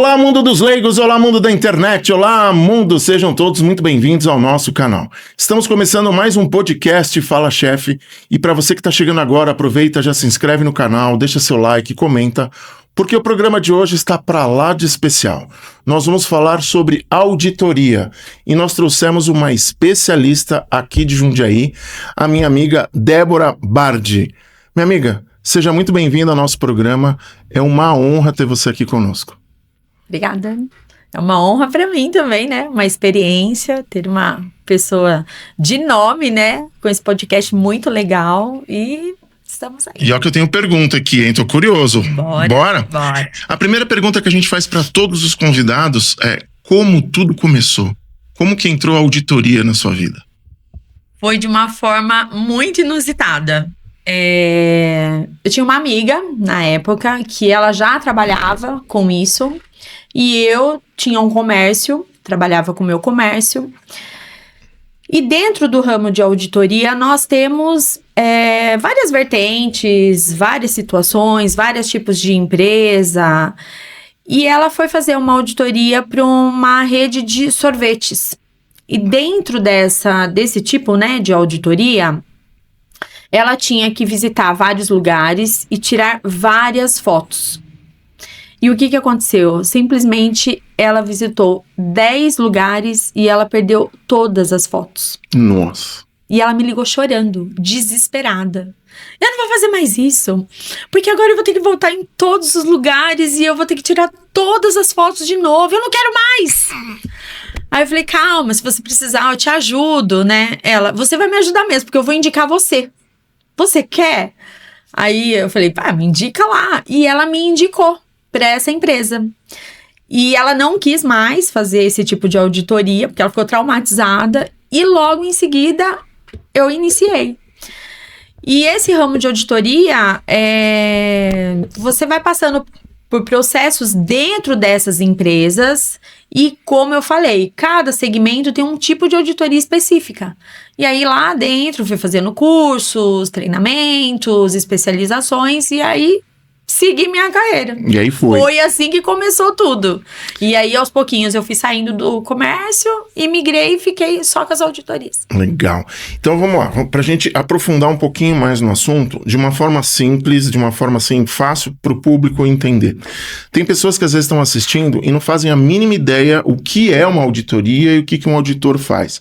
Olá, mundo dos leigos, olá, mundo da internet, olá, mundo, sejam todos muito bem-vindos ao nosso canal. Estamos começando mais um podcast Fala Chefe, e para você que está chegando agora, aproveita, já se inscreve no canal, deixa seu like, comenta, porque o programa de hoje está para lá de especial. Nós vamos falar sobre auditoria, e nós trouxemos uma especialista aqui de Jundiaí, a minha amiga Débora Bardi. Minha amiga, seja muito bem-vinda ao nosso programa, é uma honra ter você aqui conosco. Obrigada. É uma honra para mim também, né? Uma experiência, ter uma pessoa de nome, né? Com esse podcast muito legal e estamos aí. E ó que eu tenho pergunta aqui, hein? Tô curioso. Bora? A primeira pergunta que a gente faz para todos os convidados é como tudo começou? Como que entrou a auditoria na sua vida? Foi de uma forma muito inusitada. Eu tinha uma amiga, na época, que ela já trabalhava com isso. E eu tinha um comércio, trabalhava com o meu comércio. E dentro do ramo de auditoria, nós temos várias vertentes, várias situações, vários tipos de empresa. E ela foi fazer uma auditoria para uma rede de sorvetes. E dentro desse tipo, né, de auditoria, ela tinha que visitar vários lugares e tirar várias fotos. E o que aconteceu? Simplesmente ela visitou 10 lugares e ela perdeu todas as fotos. Nossa. E ela me ligou chorando, desesperada. Eu não vou fazer mais isso, porque agora eu vou ter que voltar em todos os lugares e eu vou ter que tirar todas as fotos de novo. Eu não quero mais! Aí eu falei, calma, se você precisar eu te ajudo, né? Ela, você vai me ajudar mesmo, porque eu vou indicar você. Você quer? Aí eu falei, me indica lá. E ela me indicou para essa empresa. E ela não quis mais fazer esse tipo de auditoria, porque ela ficou traumatizada, e logo em seguida eu iniciei. E esse ramo de auditoria, você vai passando por processos dentro dessas empresas, e como eu falei, cada segmento tem um tipo de auditoria específica. E aí lá dentro fui fazendo cursos, treinamentos, especializações, e aí segui minha carreira. E aí foi. Foi assim que começou tudo. E aí, aos pouquinhos, eu fui saindo do comércio e migrei e fiquei só com as auditorias. Legal. Então, vamos lá. Pra gente aprofundar um pouquinho mais no assunto, de uma forma simples, de uma forma, assim, fácil pro público entender. Tem pessoas que às vezes estão assistindo e não fazem a mínima ideia o que é uma auditoria e o que um auditor faz.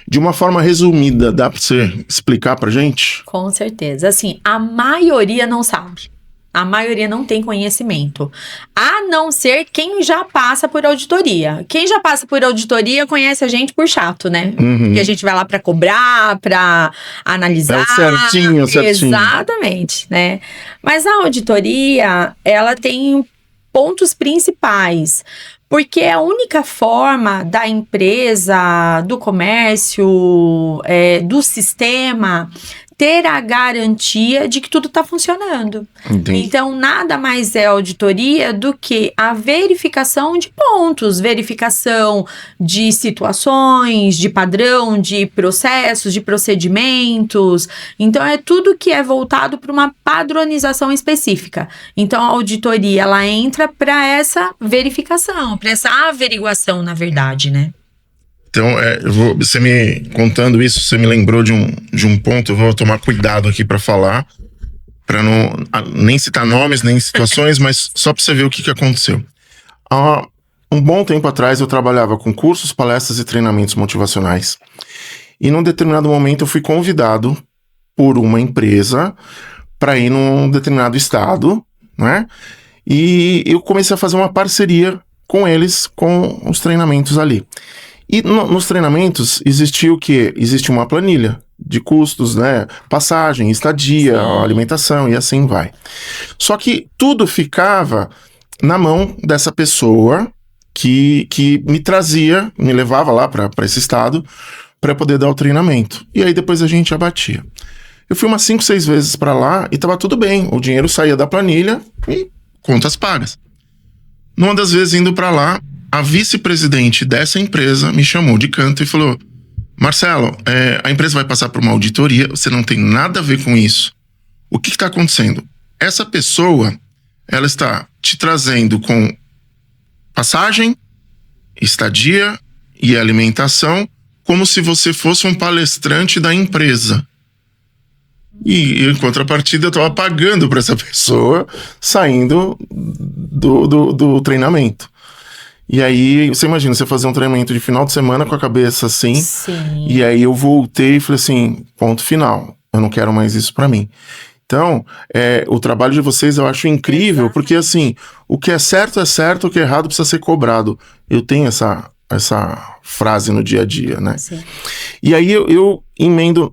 De uma forma resumida, dá pra você explicar pra gente? Com certeza. Assim, a maioria não sabe. A maioria não tem conhecimento, a não ser quem já passa por auditoria. Quem já passa por auditoria conhece a gente por chato, né? Uhum. Porque a gente vai lá para cobrar, para analisar. É certinho. Exatamente, né? Mas a auditoria, ela tem pontos principais. Porque é a única forma da empresa, do comércio, do sistema ter a garantia de que tudo está funcionando. Entendi. Então, nada mais é auditoria do que a verificação de pontos, verificação de situações, de padrão, de processos, de procedimentos. Então, é tudo que é voltado para uma padronização específica. Então, a auditoria, ela entra para essa verificação, para essa averiguação, na verdade, né? Então, você me contando isso, você me lembrou de um ponto, eu vou tomar cuidado aqui para falar, para não nem citar nomes, nem situações, mas só para você ver o que aconteceu. Há um bom tempo atrás eu trabalhava com cursos, palestras e treinamentos motivacionais, e num determinado momento eu fui convidado por uma empresa para ir num determinado estado, né? E eu comecei a fazer uma parceria com eles, com os treinamentos ali. E nos treinamentos existia o quê? Existe uma planilha de custos, né? Passagem, estadia, alimentação e assim vai. Só que tudo ficava na mão dessa pessoa que me trazia, me levava lá para esse estado para poder dar o treinamento. E aí depois a gente abatia. Eu fui umas 5, 6 vezes para lá e tava tudo bem. O dinheiro saía da planilha e contas pagas. Numa das vezes indo para lá, a vice-presidente dessa empresa me chamou de canto e falou: Marcelo, a empresa vai passar por uma auditoria, você não tem nada a ver com isso. O que está acontecendo? Essa pessoa, ela está te trazendo com passagem, estadia e alimentação, como se você fosse um palestrante da empresa. E em contrapartida, eu estava pagando para essa pessoa saindo do treinamento. E aí, você imagina, você fazer um treinamento de final de semana com a cabeça assim. Sim. E aí eu voltei e falei assim, ponto final. Eu não quero mais isso para mim. Então, o trabalho de vocês eu acho incrível, porque assim, o que é certo, o que é errado precisa ser cobrado. Eu tenho essa frase no dia a dia, né? Sim. E aí eu emendo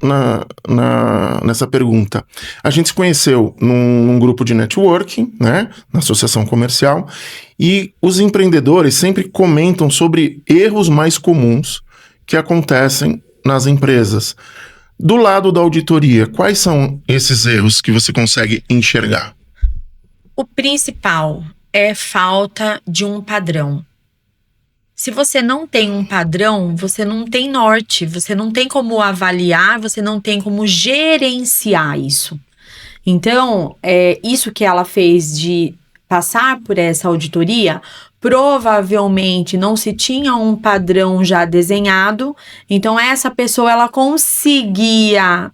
nessa pergunta. A gente se conheceu num grupo de networking, né? Na associação comercial, e os empreendedores sempre comentam sobre erros mais comuns que acontecem nas empresas. Do lado da auditoria, quais são esses erros que você consegue enxergar? O principal é falta de um padrão. Se você não tem um padrão, você não tem norte, você não tem como avaliar, você não tem como gerenciar isso. Então, isso que ela fez de passar por essa auditoria, provavelmente não se tinha um padrão já desenhado, então essa pessoa ela conseguia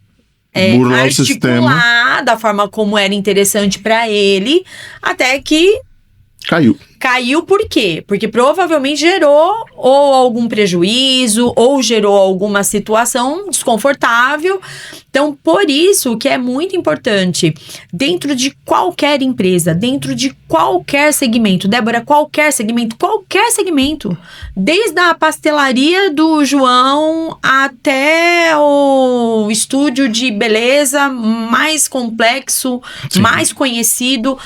burlar o sistema, articular da forma como era interessante para ele, até que Caiu por quê? Porque provavelmente gerou ou algum prejuízo, ou gerou alguma situação desconfortável. Então, por isso que é muito importante, dentro de qualquer empresa, dentro de qualquer segmento, Débora, qualquer segmento, desde a pastelaria do João até o estúdio de beleza mais complexo, Sim. mais conhecido.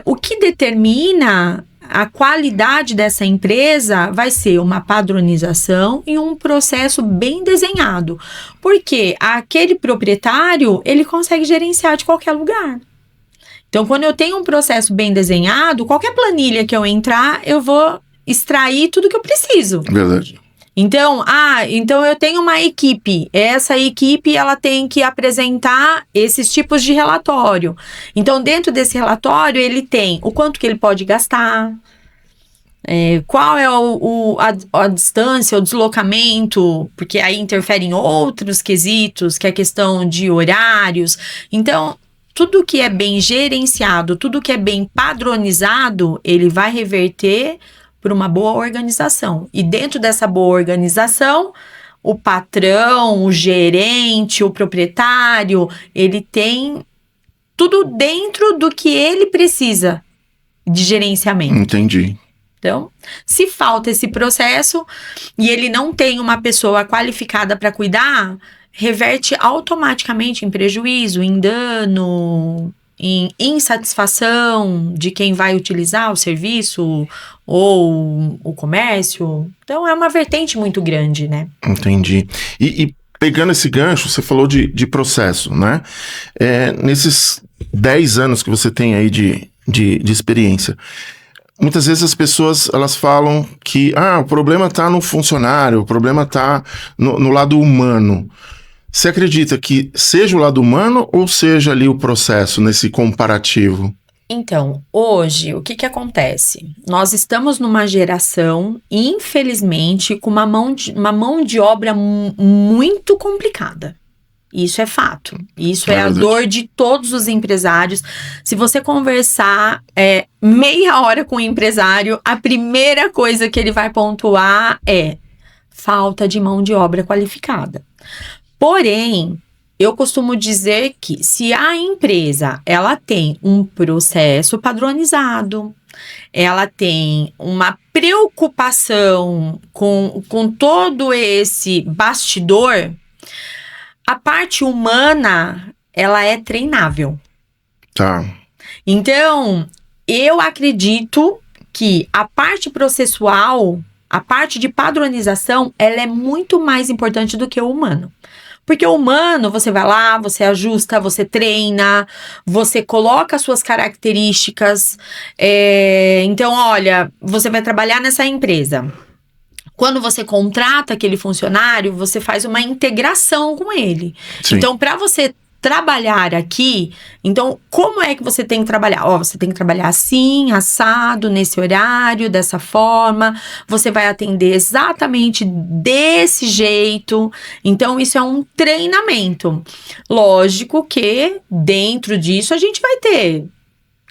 O que determina a qualidade dessa empresa vai ser uma padronização e um processo bem desenhado. Porque aquele proprietário, ele consegue gerenciar de qualquer lugar. Então, quando eu tenho um processo bem desenhado, qualquer planilha que eu entrar, eu vou extrair tudo que eu preciso. Verdade. Então, então eu tenho uma equipe. Essa equipe, ela tem que apresentar esses tipos de relatório. Então, dentro desse relatório, ele tem o quanto que ele pode gastar, qual é a distância, o deslocamento, porque aí interfere em outros quesitos, que é a questão de horários. Então, tudo que é bem gerenciado, tudo que é bem padronizado, ele vai reverter por uma boa organização. E dentro dessa boa organização, o patrão, o gerente, o proprietário, ele tem tudo dentro do que ele precisa de gerenciamento. Entendi. Então, se falta esse processo e ele não tem uma pessoa qualificada para cuidar, reverte automaticamente em prejuízo, em dano, em insatisfação de quem vai utilizar o serviço ou o comércio. Então, é uma vertente muito grande, né? Entendi. E pegando esse gancho, você falou de processo, né? Nesses 10 anos que você tem aí de experiência, muitas vezes as pessoas, elas falam que o problema está no funcionário, o problema está no lado humano. Você acredita que seja o lado humano ou seja ali o processo nesse comparativo? Então, hoje, o que acontece? Nós estamos numa geração, infelizmente, com uma mão de obra muito complicada. Isso é fato. Isso é a dor de todos os empresários. Se você conversar meia hora com o empresário, a primeira coisa que ele vai pontuar é falta de mão de obra qualificada. Porém, eu costumo dizer que se a empresa ela tem um processo padronizado, ela tem uma preocupação com todo esse bastidor, a parte humana, ela é treinável. Tá. Então, eu acredito que a parte processual, a parte de padronização, ela é muito mais importante do que o humano. Porque o humano, você vai lá, você ajusta, você treina, você coloca as suas características. Então, olha, você vai trabalhar nessa empresa. Quando você contrata aquele funcionário, você faz uma integração com ele. Sim. Então, para você trabalhar aqui, então como é que você tem que trabalhar? Você tem que trabalhar assim, assado, nesse horário, dessa forma, você vai atender exatamente desse jeito. Então isso é um treinamento. Lógico que dentro disso a gente vai ter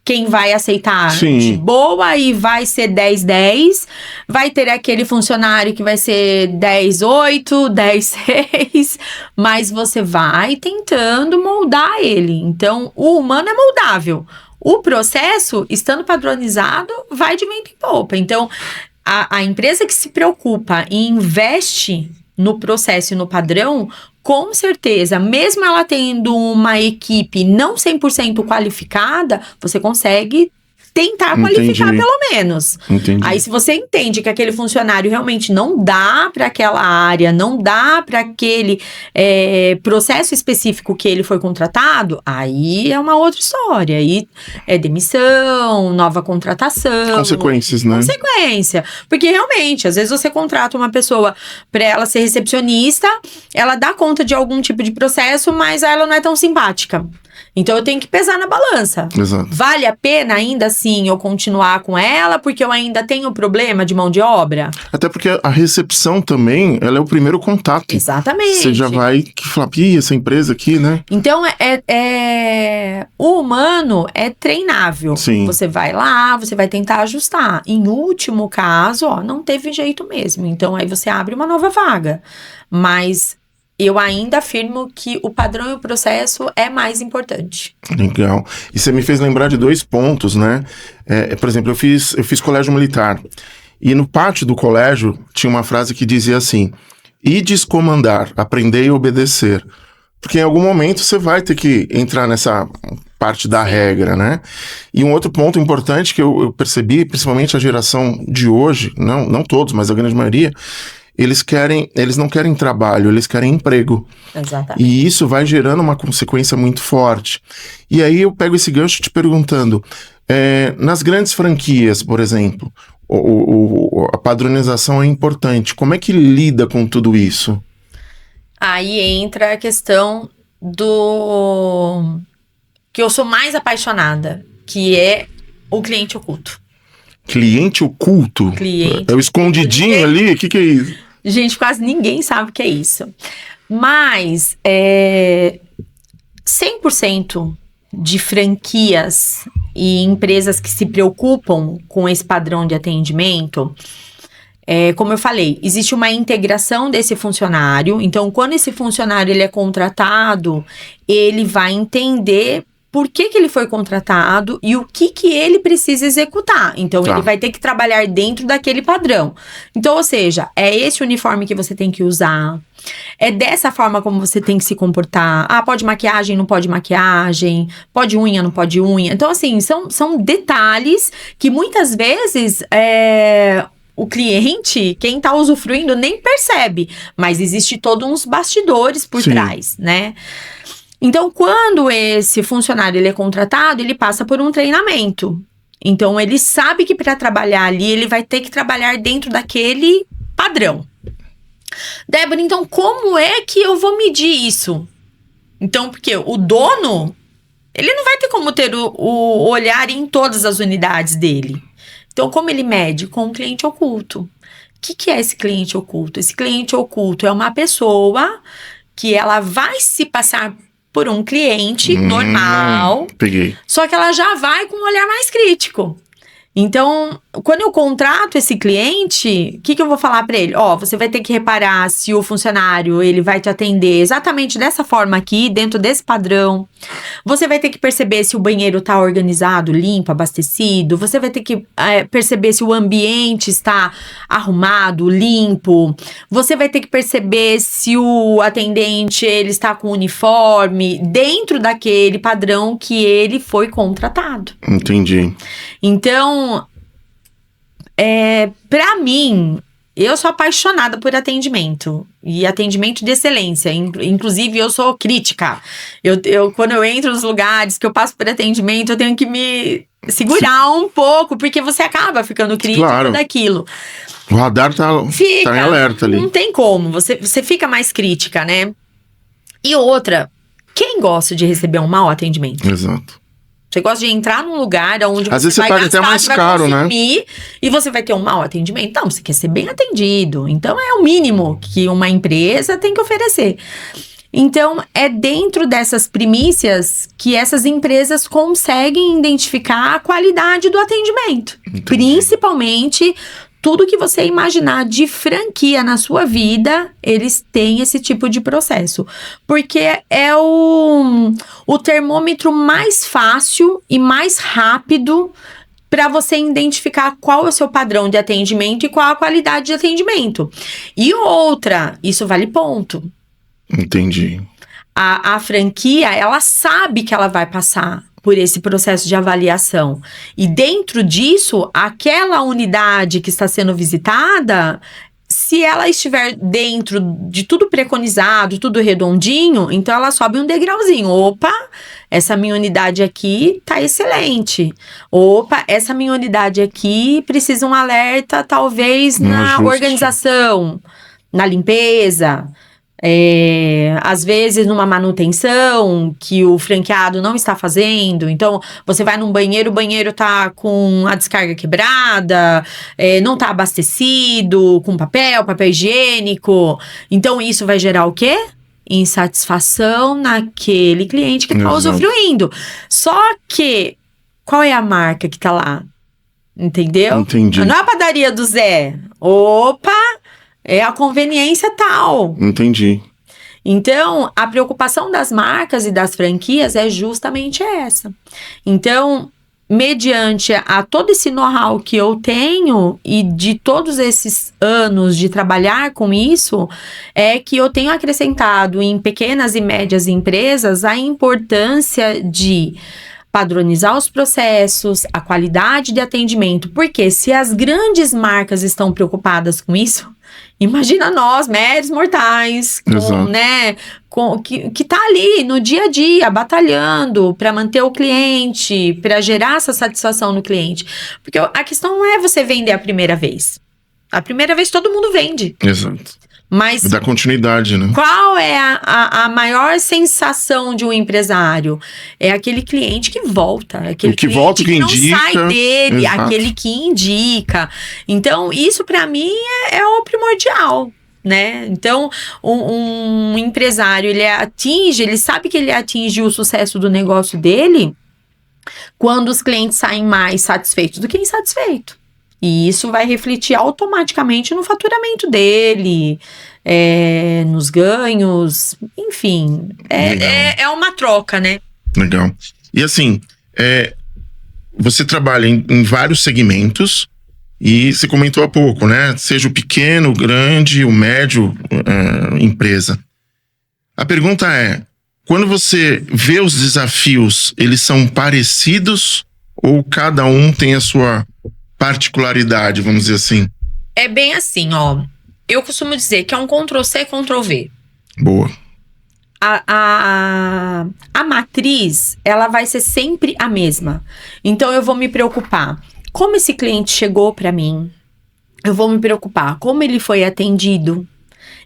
quem vai aceitar de boa e vai ser 10-10. Vai ter aquele funcionário que vai ser 10-8, 10-6. Mas você vai tentando moldar ele. Então, o humano é moldável. O processo, estando padronizado, vai de vento em popa. Então, a empresa que se preocupa e investe no processo e no padrão, com certeza, mesmo ela tendo uma equipe não 100% qualificada, você consegue tentar qualificar pelo menos. Aí se você entende que aquele funcionário realmente não dá para aquela área, não dá para aquele processo específico que ele foi contratado, aí é uma outra história. Aí é demissão, nova contratação. Consequências, né? Consequência. Porque realmente, às vezes você contrata uma pessoa para ela ser recepcionista, ela dá conta de algum tipo de processo, mas ela não é tão simpática. Então, eu tenho que pesar na balança. Exato. Vale a pena, ainda assim, eu continuar com ela, porque eu ainda tenho problema de mão de obra? Até porque a recepção também, ela é o primeiro contato. Exatamente. Você já vai falar, essa empresa aqui, né? Então, o humano é treinável. Sim. Você vai lá, você vai tentar ajustar. Em último caso, não teve jeito mesmo. Então, aí você abre uma nova vaga. Mas eu ainda afirmo que o padrão e o processo é mais importante. Legal. E você me fez lembrar de 2 pontos, né? Por exemplo, eu fiz colégio militar. E no pátio do colégio tinha uma frase que dizia assim: ides comandar, aprender e obedecer. Porque em algum momento você vai ter que entrar nessa parte da regra, né? E um outro ponto importante que eu percebi, principalmente a geração de hoje, não todos, mas a grande maioria, eles não querem trabalho, eles querem emprego. Exatamente. E isso vai gerando uma consequência muito forte. E aí eu pego esse gancho te perguntando, nas grandes franquias, por exemplo, a padronização é importante. Como é que lida com tudo isso? Aí entra a questão do que eu sou mais apaixonada, que é o cliente oculto. Cliente oculto? É o escondidinho ali? O que é isso? Gente, quase ninguém sabe o que é isso. Mas 100% de franquias e empresas que se preocupam com esse padrão de atendimento, como eu falei, existe uma integração desse funcionário. Então, quando esse funcionário ele é contratado, ele vai entender por que ele foi contratado e o que ele precisa executar. Então, ele vai ter que trabalhar dentro daquele padrão. Então, ou seja, é esse uniforme que você tem que usar. É dessa forma como você tem que se comportar. Pode maquiagem, não pode maquiagem. Pode unha, não pode unha. Então, assim, são detalhes que muitas vezes o cliente, quem tá usufruindo, nem percebe. Mas existe todos uns bastidores por trás, né? Então, quando esse funcionário ele é contratado, ele passa por um treinamento. Então, ele sabe que para trabalhar ali, ele vai ter que trabalhar dentro daquele padrão. Débora, então, como é que eu vou medir isso? Então, porque o dono, ele não vai ter como ter o olhar em todas as unidades dele. Então, como ele mede? Com o cliente oculto. O que é esse cliente oculto? Esse cliente oculto é uma pessoa que ela vai se passar por um cliente normal. Peguei. Só que ela já vai com um olhar mais crítico. Então, quando eu contrato esse cliente, o que eu vou falar para ele? Você vai ter que reparar se o funcionário ele vai te atender exatamente dessa forma aqui, dentro desse padrão. Você vai ter que perceber se o banheiro está organizado, limpo, abastecido. Você vai ter que perceber se o ambiente está arrumado, limpo. Você vai ter que perceber se o atendente ele está com uniforme dentro daquele padrão que ele foi contratado. Entendi. Então, pra mim, eu sou apaixonada por atendimento. E atendimento de excelência. Inclusive, eu sou crítica. Quando eu entro nos lugares que eu passo por atendimento, eu tenho que me segurar um pouco, porque você acaba ficando crítico daquilo. O radar tá em alerta ali. Não tem como. Você fica mais crítica, né? E outra, Quem gosta de receber um mau atendimento? Exato. Você gosta de entrar num lugar onde Às você vezes vai você paga gastar, até mais você vai caro, né? consumir, e você vai ter um mau atendimento? Não, você quer ser bem atendido. Então, é o mínimo que uma empresa tem que oferecer. Então, é dentro dessas primícias que essas empresas conseguem identificar a qualidade do atendimento. Entendi. Principalmente, tudo que você imaginar de franquia na sua vida, eles têm esse tipo de processo. Porque é o termômetro mais fácil e mais rápido para você identificar qual é o seu padrão de atendimento e qual a qualidade de atendimento. E outra, isso vale ponto. Entendi. A franquia, ela sabe que ela vai passar por esse processo de avaliação. E dentro disso, aquela unidade que está sendo visitada, se ela estiver dentro de tudo preconizado, tudo redondinho, então ela sobe um degrauzinho. Opa, essa minha unidade aqui tá excelente. Opa, essa minha unidade aqui precisa um alerta, talvez, na ajuste. organização, na limpeza. Às vezes numa manutenção que o franqueado não está fazendo. Então você vai num banheiro, o banheiro tá com a descarga quebrada, não tá abastecido com papel higiênico. Então isso vai gerar o quê? Insatisfação naquele cliente que tá usufruindo. Só que qual é a marca que tá lá? Entendeu? Entendi. Não é a padaria do Zé. Opa! É a conveniência tal. Entendi. Então, a preocupação das marcas e das franquias é justamente essa. Então, mediante a todo esse know-how que eu tenho e de todos esses anos de trabalhar com isso, é que eu tenho acrescentado em pequenas e médias empresas a importância de padronizar os processos, a qualidade de atendimento. Porque se as grandes marcas estão preocupadas com isso, imagina nós, médios mortais, que tá ali no dia a dia, batalhando para manter o cliente, para gerar essa satisfação no cliente. Porque a questão não é você vender a primeira vez. A primeira vez todo mundo vende. Exato. Mas dá continuidade, né? Qual é a maior sensação de um empresário? É aquele cliente que volta, aquele que cliente volta, que não indica, sai dele, exato. Aquele que indica. Então, isso para mim é o primordial, né? Então, um empresário, ele sabe que ele atinge o sucesso do negócio dele quando os clientes saem mais satisfeitos do que insatisfeitos. E isso vai refletir automaticamente no faturamento dele, nos ganhos, enfim. É uma troca, né? Legal. E assim, você trabalha em vários segmentos e você comentou há pouco, né? Seja o pequeno, o grande, o médio empresa. A pergunta é, quando você vê os desafios, eles são parecidos ou cada um tem a sua particularidade, vamos dizer assim? É bem assim, ó. Eu costumo dizer que é um Ctrl+C, Ctrl+V. Boa. A matriz, ela vai ser sempre a mesma. Então, eu vou me preocupar como esse cliente chegou para mim. Eu vou me preocupar como ele foi atendido.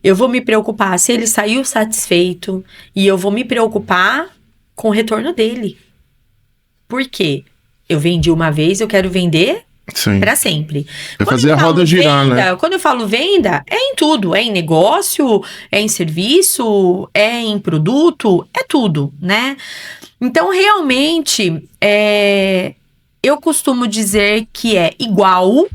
Eu vou me preocupar se ele saiu satisfeito. E eu vou me preocupar com o retorno dele. Por quê? Eu vendi uma vez, eu quero vender para sempre. Vai fazer a roda girar, né? Quando eu falo venda, é em tudo. É em negócio, é em serviço, é em produto, é tudo, né? Então, realmente, eu costumo dizer que é igual,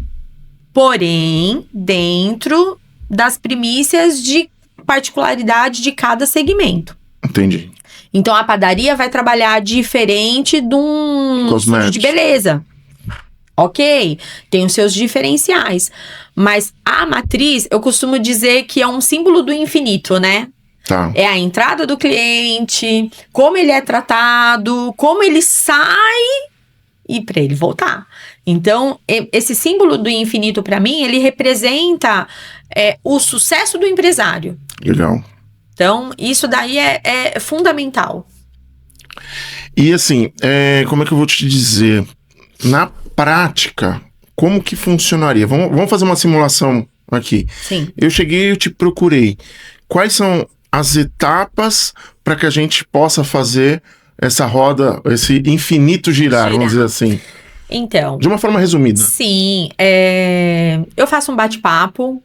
porém, dentro das primícias de particularidade de cada segmento. Entendi. Então, a padaria vai trabalhar diferente de um estúdio de beleza. Ok, tem os seus diferenciais. Mas a matriz, eu costumo dizer que é um símbolo do infinito, né? Tá. É a entrada do cliente, como ele é tratado, como ele sai e para ele voltar. Então, esse símbolo do infinito, para mim, ele representa o sucesso do empresário. Legal. Então, isso daí é fundamental. E assim, como é que eu vou te dizer? Na prática, como que funcionaria? Vamos fazer uma simulação aqui. Sim. Eu cheguei, eu te procurei. Quais são as etapas para que a gente possa fazer essa roda, esse infinito girar, vamos dizer assim. Então, De uma forma resumida. sim, eu faço um bate-papo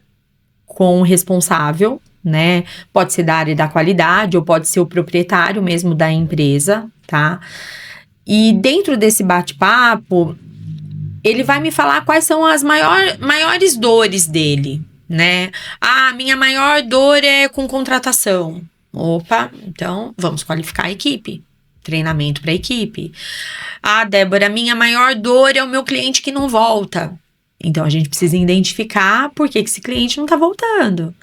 com o responsável, né? Pode ser da área da qualidade ou pode ser o proprietário mesmo da empresa, tá? E dentro desse bate-papo, ele vai me falar quais são as maiores dores dele, né? Ah, minha maior dor é com contratação. Opa, então vamos qualificar a equipe. Treinamento para a equipe. Ah, Débora, minha maior dor é o meu cliente que não volta. Então, a gente precisa identificar por que esse cliente não está voltando.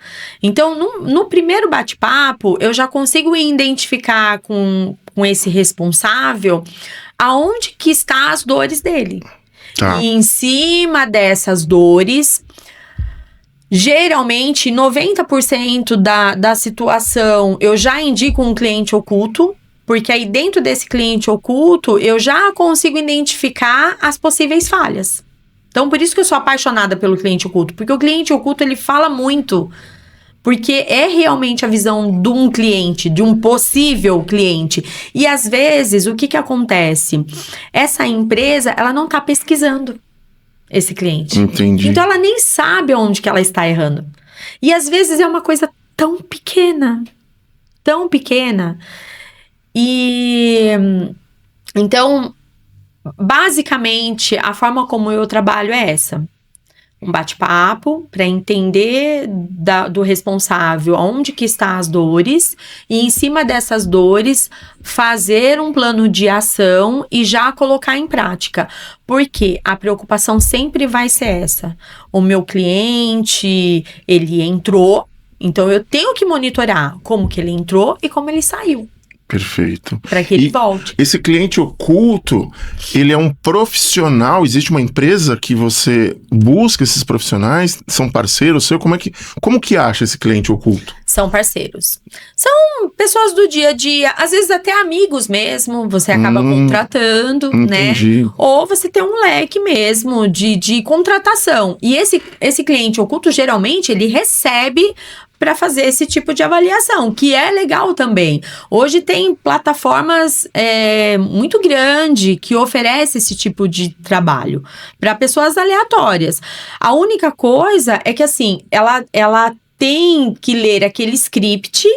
Então, no primeiro bate-papo, eu já consigo identificar com esse responsável aonde que está as dores dele. Tá. E em cima dessas dores, geralmente, 90% da situação, eu já indico um cliente oculto, porque aí dentro desse cliente oculto, eu já consigo identificar as possíveis falhas. Então, por isso que eu sou apaixonada pelo cliente oculto, porque o cliente oculto, ele fala muito, porque é realmente a visão de um cliente, de um possível cliente. E às vezes, o que acontece? Essa empresa, ela não está pesquisando esse cliente. Entendi. Então, ela nem sabe onde que ela está errando. E às vezes é uma coisa tão pequena. E então, basicamente, a forma como eu trabalho é essa. Um bate-papo para entender do responsável onde que está as dores e em cima dessas dores fazer um plano de ação e já colocar em prática. Porque a preocupação sempre vai ser essa. O meu cliente, ele entrou, então eu tenho que monitorar como que ele entrou e como ele saiu. Perfeito. Para que ele volte. Esse cliente oculto, ele é um profissional? Existe uma empresa que você busca esses profissionais? São parceiros seus? Como que acha esse cliente oculto? São parceiros. São pessoas do dia a dia, às vezes até amigos mesmo, você acaba contratando, entendi. Né? Ou você tem um leque mesmo de contratação. E esse cliente oculto, geralmente, ele recebe para fazer esse tipo de avaliação, que é legal também. Hoje tem plataformas muito grandes que oferecem esse tipo de trabalho para pessoas aleatórias. A única coisa é que, assim, ela tem que ler aquele script,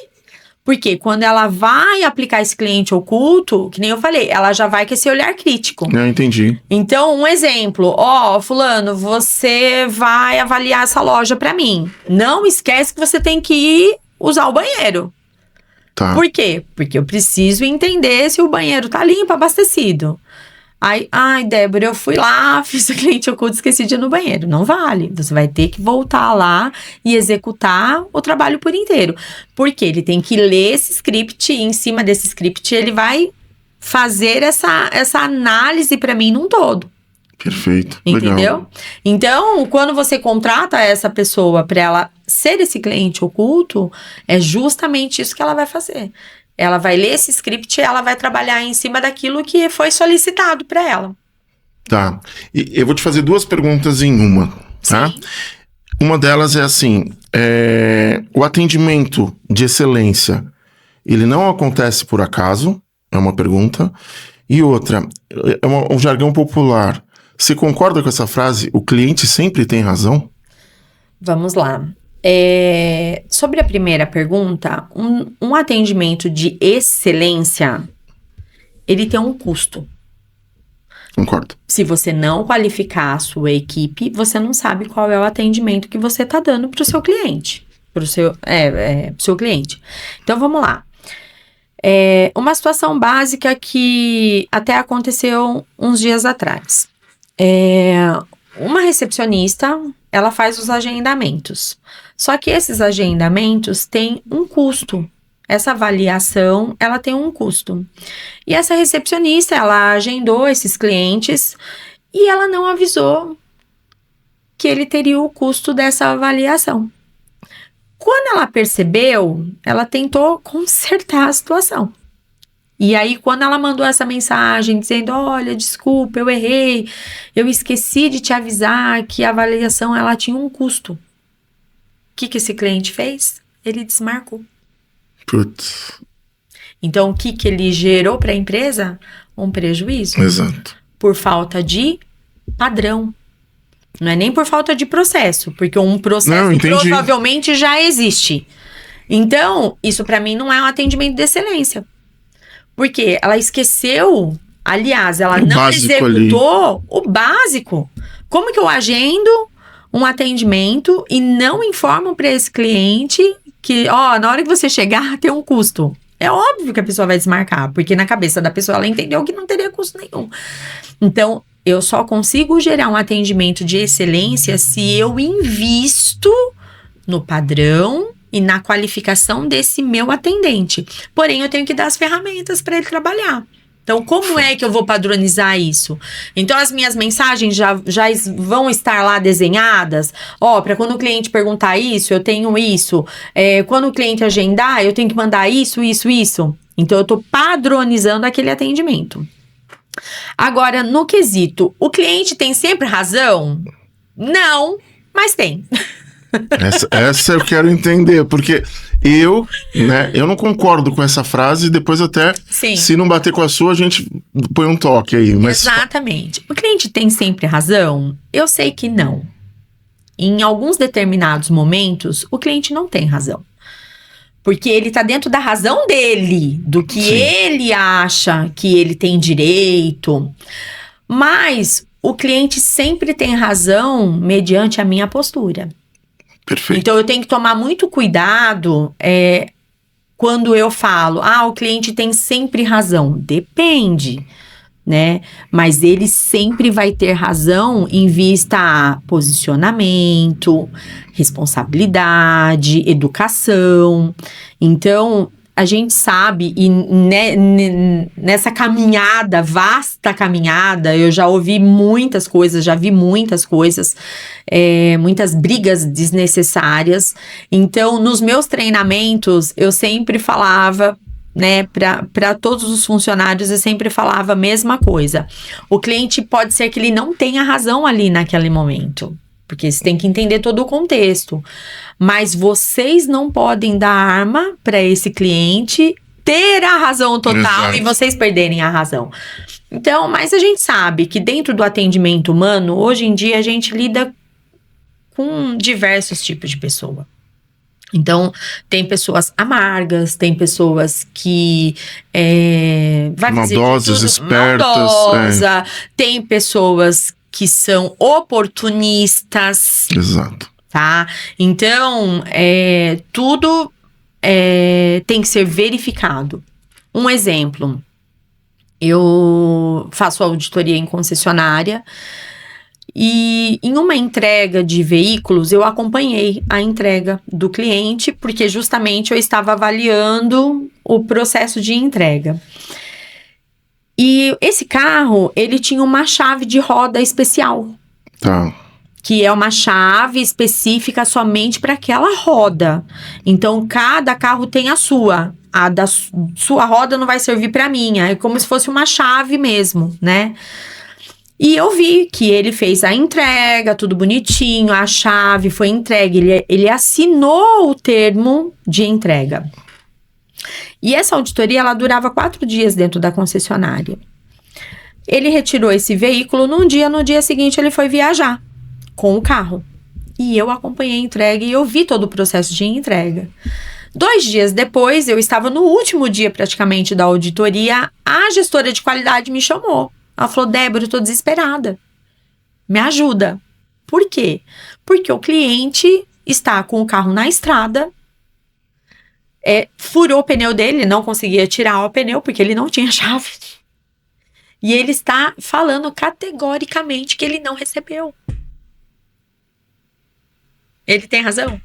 porque quando ela vai aplicar esse cliente oculto, que nem eu falei, ela já vai com esse olhar crítico. Eu entendi. Então, um exemplo, fulano, você vai avaliar essa loja pra mim. Não esquece que você tem que ir usar o banheiro. Tá. Por quê? Porque eu preciso entender se o banheiro tá limpo, abastecido. Ai, Débora, eu fui lá, fiz o cliente oculto, esqueci de ir no banheiro. Não vale. Você vai ter que voltar lá e executar o trabalho por inteiro. Porque ele tem que ler esse script e em cima desse script ele vai fazer essa análise para mim num todo. Perfeito. Entendeu? Legal. Então, quando você contrata essa pessoa para ela ser esse cliente oculto, é justamente isso que ela vai fazer. Ela vai ler esse script e ela vai trabalhar em cima daquilo que foi solicitado para ela. Tá. E eu vou te fazer duas perguntas em uma, tá? Sim. Uma delas é assim, o atendimento de excelência, ele não acontece por acaso? É uma pergunta. E outra, um jargão popular. Você concorda com essa frase? O cliente sempre tem razão? Vamos lá. Sobre a primeira pergunta, um atendimento de excelência, ele tem um custo. Concordo. Se você não qualificar a sua equipe, você não sabe qual é o atendimento que você está dando para o seu cliente. Pro seu cliente. Então, vamos lá. Uma situação básica que até aconteceu uns dias atrás. Uma recepcionista, ela faz os agendamentos. Só que esses agendamentos têm um custo. Essa avaliação, ela tem um custo. E essa recepcionista, ela agendou esses clientes e ela não avisou que ele teria o custo dessa avaliação. Quando ela percebeu, ela tentou consertar a situação. E aí, quando ela mandou essa mensagem dizendo, olha, desculpa, eu errei, eu esqueci de te avisar que a avaliação, ela tinha um custo. O que esse cliente fez? Ele desmarcou. Putz. Então, o que ele gerou para a empresa? Um prejuízo. Exato. Por falta de padrão. Não é nem por falta de processo, porque um processo provavelmente já existe. Então, isso para mim não é um atendimento de excelência. Porque ela esqueceu, aliás, ela não executou o básico. Como que eu agendo um atendimento e não informo para esse cliente que, na hora que você chegar, tem um custo? É óbvio que a pessoa vai desmarcar, porque na cabeça da pessoa ela entendeu que não teria custo nenhum. Então, eu só consigo gerar um atendimento de excelência se eu invisto no padrão e na qualificação desse meu atendente. Porém, eu tenho que dar as ferramentas para ele trabalhar. Então, como é que eu vou padronizar isso? Então, as minhas mensagens já vão estar lá desenhadas. Para quando o cliente perguntar isso, eu tenho isso. Quando o cliente agendar, eu tenho que mandar isso. Então, eu estou padronizando aquele atendimento. Agora, no quesito, o cliente tem sempre razão? Não, mas tem. Essa eu quero entender, porque eu não concordo com essa frase, e depois até, se não bater com a sua, a gente põe um toque aí. Mas... Exatamente. O cliente tem sempre razão? Eu sei que não. Em alguns determinados momentos, o cliente não tem razão. Porque ele tá dentro da razão dele, do que ele acha que ele tem direito. Mas o cliente sempre tem razão mediante a minha postura. Perfeito. Então, eu tenho que tomar muito cuidado quando eu falo, o cliente tem sempre razão. Depende, né? Mas ele sempre vai ter razão em vista a posicionamento, responsabilidade, educação. Então, a gente sabe, e nessa caminhada, vasta caminhada, eu já ouvi muitas coisas, já vi muitas coisas, muitas brigas desnecessárias. Então, nos meus treinamentos, eu sempre falava, né, para todos os funcionários, eu sempre falava a mesma coisa. O cliente pode ser que ele não tenha razão ali naquele momento, porque você tem que entender todo o contexto. Mas vocês não podem dar arma para esse cliente ter a razão total. Exato. E vocês perderem a razão. Então, mas a gente sabe que dentro do atendimento humano, hoje em dia, a gente lida com diversos tipos de pessoa. Então, tem pessoas amargas, tem pessoas que... maldosas, espertas. Tem pessoas que são oportunistas. Exato. Tá? Então, tudo tem que ser verificado. Um exemplo, eu faço auditoria em concessionária e em uma entrega de veículos, eu acompanhei a entrega do cliente, porque justamente eu estava avaliando o processo de entrega. E esse carro, ele tinha uma chave de roda especial. Tá. Que é uma chave específica somente para aquela roda. Então, cada carro tem a sua. A da sua roda não vai servir para a minha. É como se fosse uma chave mesmo, né? E eu vi que ele fez a entrega, tudo bonitinho. A chave foi entregue. Ele assinou o termo de entrega. E essa auditoria, ela durava 4 dias dentro da concessionária. Ele retirou esse veículo num dia. No dia seguinte, ele foi viajar com o carro. E eu acompanhei a entrega e eu vi todo o processo de entrega. 2 dias depois, eu estava no último dia praticamente da auditoria, a gestora de qualidade me chamou. Ela falou, Débora, eu tô desesperada. Me ajuda. Por quê? Porque o cliente está com o carro na estrada, furou o pneu dele, não conseguia tirar o pneu porque ele não tinha chave. E ele está falando categoricamente que ele não recebeu. Ele tem razão?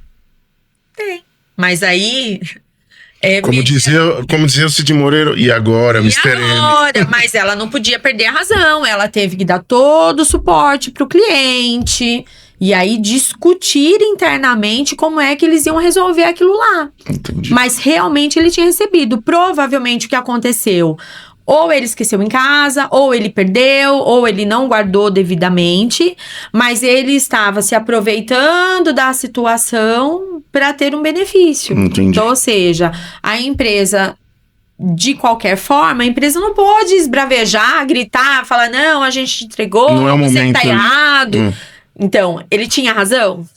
Tem. Mas aí... Como dizia o Cid Moreira, e agora, Mr. M? Mas ela não podia perder a razão. Ela teve que dar todo o suporte pro cliente. E aí discutir internamente como é que eles iam resolver aquilo lá. Entendi. Mas realmente ele tinha recebido. Provavelmente o que aconteceu... Ou ele esqueceu em casa, ou ele perdeu, ou ele não guardou devidamente, mas ele estava se aproveitando da situação para ter um benefício. Entendi. Então, ou seja, a empresa, de qualquer forma, a empresa não pode esbravejar, gritar, falar, não, a gente te entregou, Não é o você momento. tá errado. Então, ele tinha razão?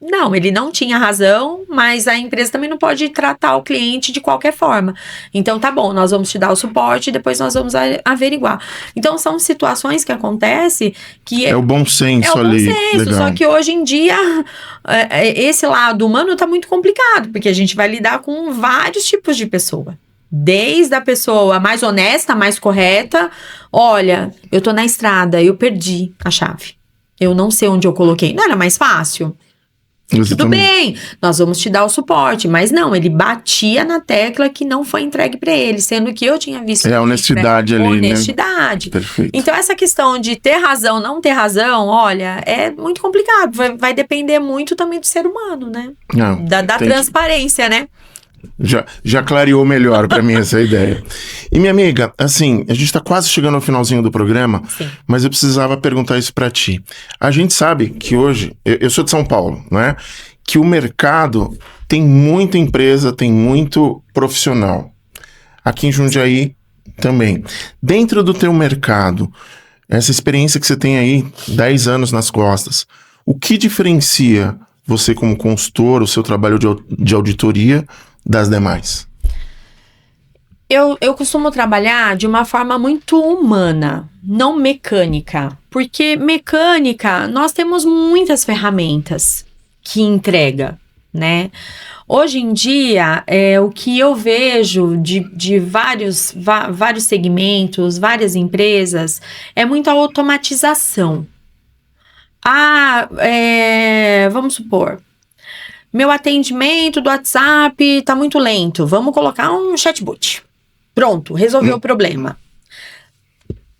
Não, ele não tinha razão, mas a empresa também não pode tratar o cliente de qualquer forma. Então, tá bom, nós vamos te dar o suporte e depois nós vamos averiguar. Então, são situações que acontecem que... É o bom senso ali. É o bom senso, Legal. só que hoje em dia, esse lado humano tá muito complicado, porque a gente vai lidar com vários tipos de pessoa. Desde a pessoa mais honesta, mais correta, olha, eu tô na estrada, eu perdi a chave. Eu não sei onde eu coloquei. Não era mais fácil? Tudo bem, nós vamos te dar o suporte, mas não, ele batia na tecla que não foi entregue para ele, sendo que eu tinha visto. É a honestidade ali, honestidade. Né? Perfeito. Então, essa questão de ter razão, não ter razão, olha, é muito complicado. Vai depender muito também do ser humano, né? Não, Da transparência, né? Já clareou melhor pra mim essa ideia. E minha amiga, assim, a gente tá quase chegando ao finalzinho do programa, Sim. mas eu precisava perguntar isso pra ti. A gente sabe que hoje, eu sou de São Paulo, né? Que o mercado tem muita empresa, tem muito profissional. Aqui em Jundiaí também. Dentro do teu mercado, essa experiência que você tem aí, 10 anos nas costas, o que diferencia você como consultor, o seu trabalho de auditoria das demais? Eu costumo trabalhar de uma forma muito humana, não mecânica. Porque mecânica, nós temos muitas ferramentas que entrega, né? Hoje em dia, o que eu vejo de vários segmentos, várias empresas, é muita automatização. Vamos supor, meu atendimento do WhatsApp tá muito lento. Vamos colocar um chatbot. Pronto, resolveu o problema.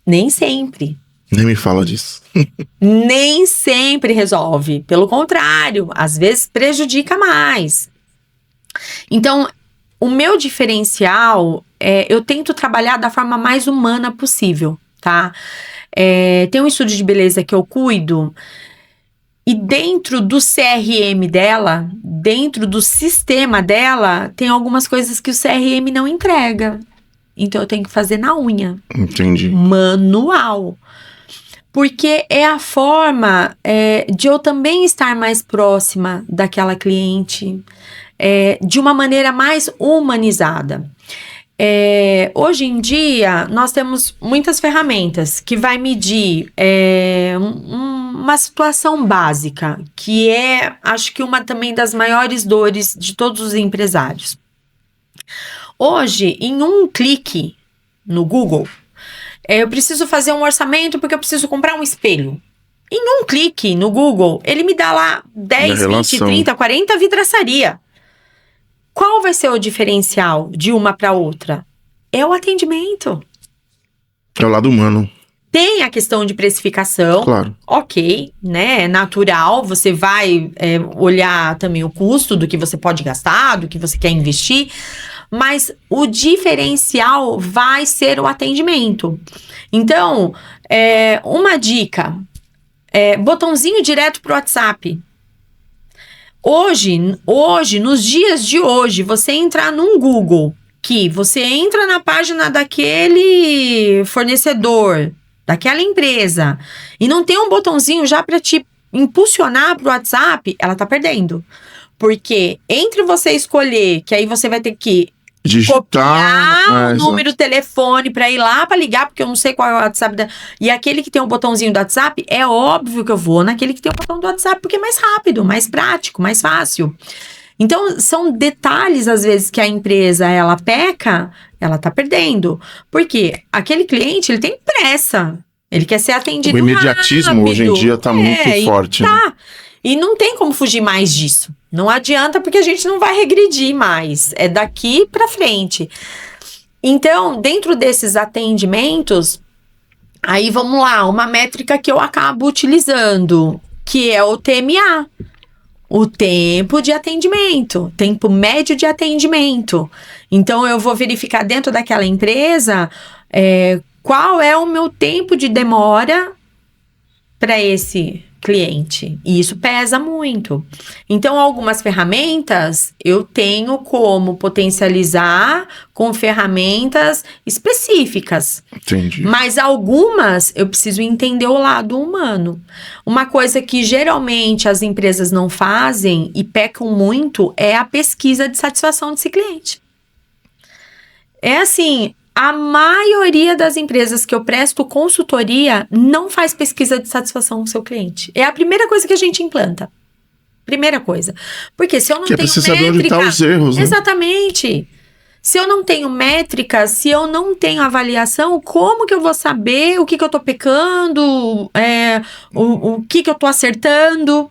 Nem sempre. Nem me fala disso. Nem sempre resolve. Pelo contrário, às vezes prejudica mais. Então, o meu diferencial eu tento trabalhar da forma mais humana possível, tá? Tem um estúdio de beleza que eu cuido. E dentro do CRM dela, dentro do sistema dela, tem algumas coisas que o CRM não entrega. Então, eu tenho que fazer na unha. Entendi. Manual. Porque é a forma de eu também estar mais próxima daquela cliente, de uma maneira mais humanizada. Hoje em dia, nós temos muitas ferramentas que vai medir uma situação básica, que acho que uma também das maiores dores de todos os empresários. Hoje, em um clique no Google, eu preciso fazer um orçamento porque eu preciso comprar um espelho. Em um clique no Google, ele me dá lá 10, 20, 30, 40 vidraçaria. Qual vai ser o diferencial de uma para outra? É o atendimento. É o lado humano. Tem a questão de precificação. Claro. Ok, né? É natural. Você vai olhar também o custo do que você pode gastar, do que você quer investir. Mas o diferencial vai ser o atendimento. Então, uma dica. Botãozinho direto pro WhatsApp. Hoje, nos dias de hoje, você entrar num Google, que você entra na página daquele fornecedor, daquela empresa, e não tem um botãozinho já para te impulsionar pro WhatsApp, ela tá perdendo. Porque entre você escolher, que aí você vai ter que copiar o número do telefone para ir lá para ligar, porque eu não sei qual é o WhatsApp e aquele que tem um botãozinho do WhatsApp, é óbvio que eu vou naquele que tem o botão do WhatsApp, porque é mais rápido, mais prático, mais fácil. Então, são detalhes, às vezes, que a empresa, ela peca, ela tá perdendo. Porque aquele cliente, ele tem pressa, ele quer ser atendido rápido. O imediatismo hoje em dia tá muito forte. Né? E não tem como fugir mais disso. Não adianta, porque a gente não vai regredir mais. É daqui para frente. Então, dentro desses atendimentos, aí vamos lá, uma métrica que eu acabo utilizando, que é o TMA. O tempo de atendimento, tempo médio de atendimento. Então, eu vou verificar dentro daquela empresa Qual é o meu tempo de demora para esse cliente? E isso pesa muito. Então, algumas ferramentas eu tenho como potencializar com ferramentas específicas. Entendi. Mas algumas eu preciso entender o lado humano. Uma coisa que geralmente as empresas não fazem e pecam muito é a pesquisa de satisfação desse cliente. É assim, a maioria das empresas que eu presto consultoria não faz pesquisa de satisfação com o seu cliente. É a primeira coisa que a gente implanta. Primeira coisa. Porque se eu não tenho métrica... Porque é saber onde estão os erros, né? Exatamente. Se eu não tenho métrica, se eu não tenho avaliação, como que eu vou saber o que eu tô pecando, o que eu tô acertando?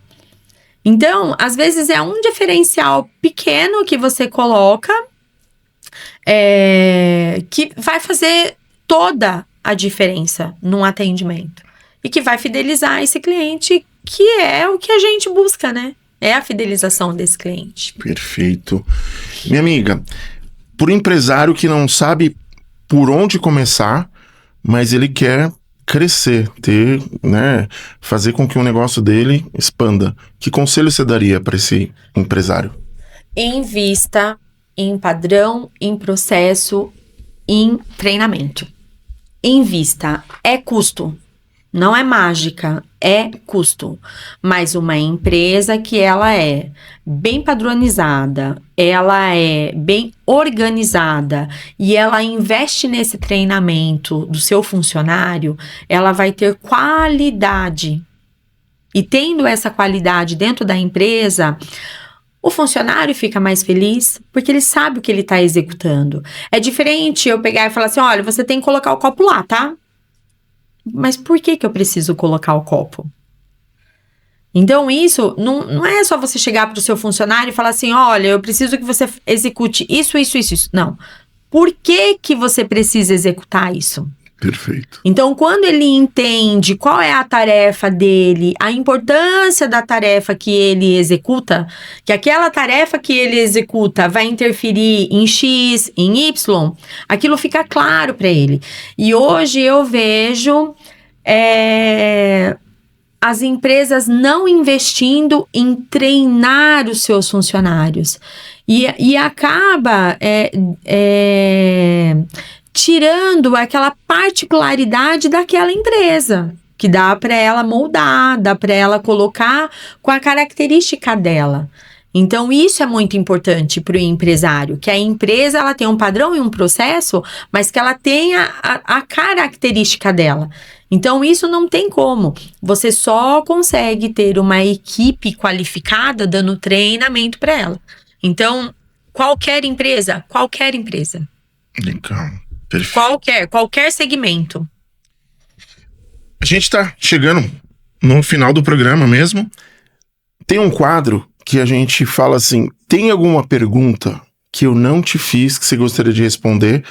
Então, às vezes é um diferencial pequeno que você coloca, que vai fazer toda a diferença num atendimento. E que vai fidelizar esse cliente, que é o que a gente busca, né? É a fidelização desse cliente. Perfeito. Minha amiga, por empresário que não sabe por onde começar, mas ele quer crescer, ter, né, fazer com que o negócio dele expanda. Que conselho você daria para esse empresário? Invista em padrão, em processo, em treinamento. Invista. É custo. Não é mágica, é custo. Mas uma empresa que ela é bem padronizada, ela é bem organizada e ela investe nesse treinamento do seu funcionário, ela vai ter qualidade. E tendo essa qualidade dentro da empresa, o funcionário fica mais feliz porque ele sabe o que ele está executando. É diferente eu pegar e falar assim, olha, você tem que colocar o copo lá, tá? Mas por que eu preciso colocar o copo? Então, isso não é só você chegar para o seu funcionário e falar assim, olha, eu preciso que você execute isso. Não. Por que você precisa executar isso? Perfeito. Então, quando ele entende qual é a tarefa dele, a importância da tarefa que ele executa, que aquela tarefa que ele executa vai interferir em X, em Y, aquilo fica claro para ele. E hoje eu vejo as empresas não investindo em treinar os seus funcionários. E acaba tirando aquela particularidade daquela empresa, que dá para ela moldar, dá para ela colocar com a característica dela. Então, isso é muito importante para o empresário, que a empresa ela tem um padrão e um processo, mas que ela tenha a característica dela. Então, isso não tem como. Você só consegue ter uma equipe qualificada dando treinamento para ela. Então, qualquer empresa. Legal. Perfeito. Qualquer segmento. A gente tá chegando no final do programa mesmo. Tem um quadro que a gente fala assim, tem alguma pergunta que eu não te fiz que você gostaria de responder?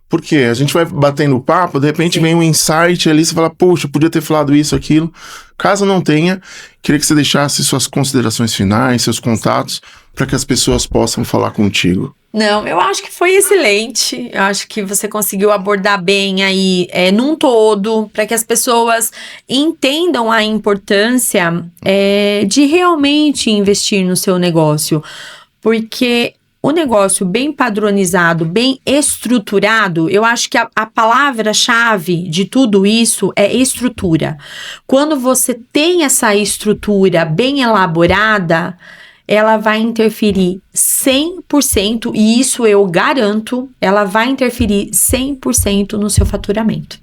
Porque a gente vai batendo papo, de repente vem um insight ali, você fala, poxa, podia ter falado isso, aquilo. Caso não tenha, queria que você deixasse suas considerações finais, seus contatos, para que as pessoas possam falar contigo. Não, eu acho que foi excelente. Eu acho que você conseguiu abordar bem aí num todo, para que as pessoas entendam a importância de realmente investir no seu negócio. Porque o negócio bem padronizado, bem estruturado, eu acho que a palavra-chave de tudo isso é estrutura. Quando você tem essa estrutura bem elaborada, ela vai interferir 100%, e isso eu garanto, ela vai interferir 100% no seu faturamento.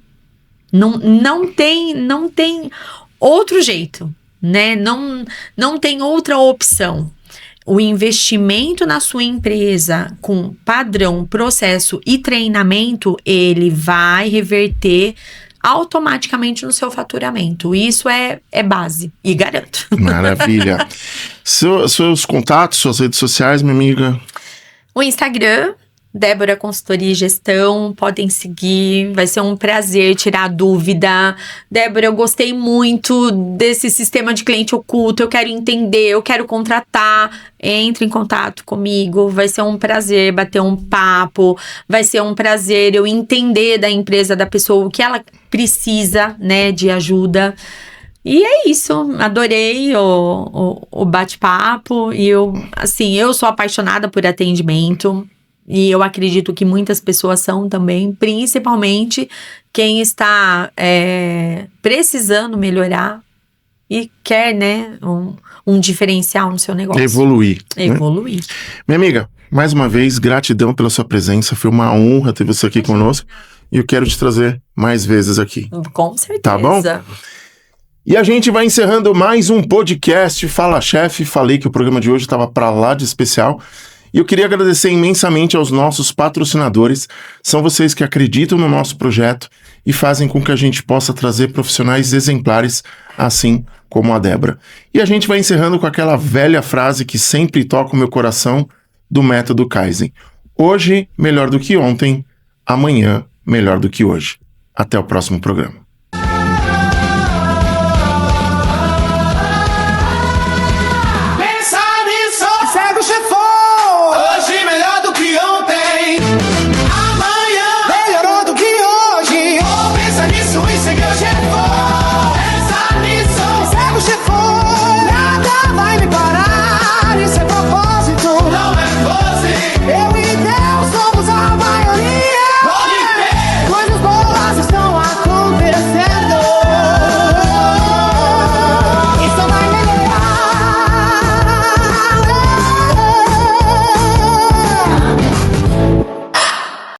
Não tem outro jeito, né? Não tem outra opção. O investimento na sua empresa com padrão, processo e treinamento, ele vai reverter automaticamente no seu faturamento. Isso é base, e garanto. Maravilha. Seus contatos, suas redes sociais, minha amiga? O Instagram Débora Consultoria e Gestão, podem seguir, vai ser um prazer tirar dúvida. Débora, eu gostei muito desse sistema de cliente oculto, eu quero entender, eu quero contratar. Entre em contato comigo, vai ser um prazer bater um papo, vai ser um prazer eu entender da empresa, da pessoa, o que ela precisa, né, de ajuda. E é isso, adorei o bate-papo e eu sou apaixonada por atendimento e eu acredito que muitas pessoas são também, principalmente quem está precisando melhorar e quer, né, um diferencial no seu negócio. Evoluir. Evoluir. Né? Minha amiga, mais uma vez, gratidão pela sua presença, foi uma honra ter você aqui conosco e eu quero te trazer mais vezes aqui. Com certeza. Tá bom? E a gente vai encerrando mais um podcast Fala Chefe. Falei que o programa de hoje estava para lá de especial. E eu queria agradecer imensamente aos nossos patrocinadores. São vocês que acreditam no nosso projeto e fazem com que a gente possa trazer profissionais exemplares, assim como a Débora. E a gente vai encerrando com aquela velha frase que sempre toca o meu coração do método Kaizen. Hoje, melhor do que ontem. Amanhã, melhor do que hoje. Até o próximo programa.